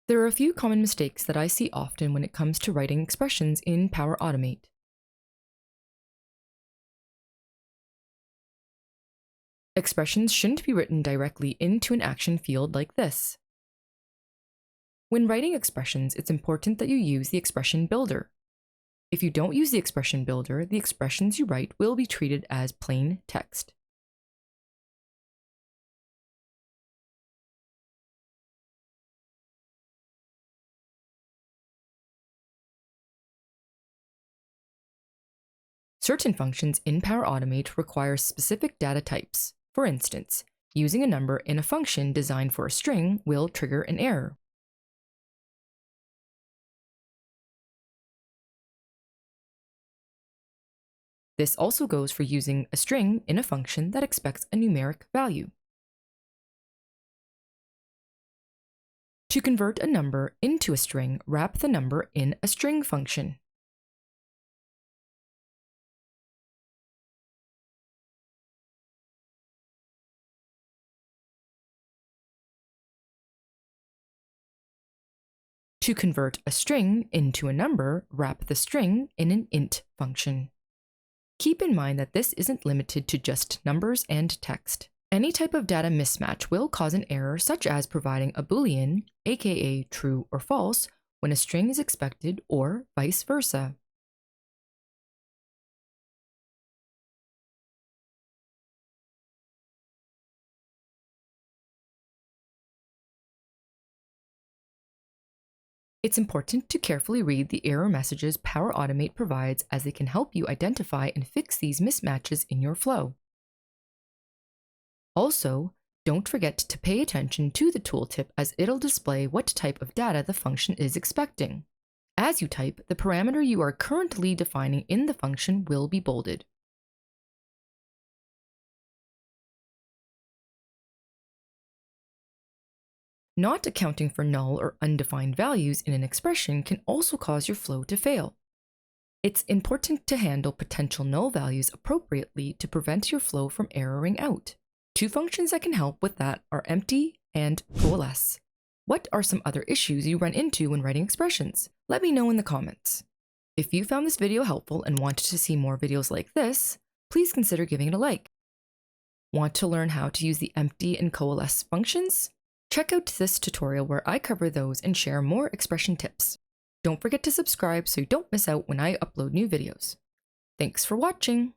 There are a few common mistakes that I see often when it comes to writing expressions in Power Automate. Expressions shouldn't be written directly into an action field like this. When writing expressions, it's important that you use the expression builder. If you don't use the expression builder, the expressions you write will be treated as plain text. Certain functions in Power Automate require specific data types. For instance, using a number in a function designed for a string will trigger an error. This also goes for using a string in a function that expects a numeric value. To convert a number into a string, wrap the number in a string function. To convert a string into a number, wrap the string in an int function. Keep in mind that this isn't limited to just numbers and text. Any type of data mismatch will cause an error, such as providing a boolean, aka true or false, when a string is expected, or vice versa. It's important to carefully read the error messages Power Automate provides, as they can help you identify and fix these mismatches in your flow. Also, don't forget to pay attention to the tooltip, as it'll display what type of data the function is expecting. As you type, the parameter you are currently defining in the function will be bolded. Not accounting for null or undefined values in an expression can also cause your flow to fail. It's important to handle potential null values appropriately to prevent your flow from erroring out. Two functions that can help with that are empty and coalesce. What are some other issues you run into when writing expressions? Let me know in the comments. If you found this video helpful and wanted to see more videos like this, please consider giving it a like. Want to learn how to use the empty and coalesce functions? Check out this tutorial where I cover those and share more expression tips. Don't forget to subscribe so you don't miss out when I upload new videos. Thanks for watching!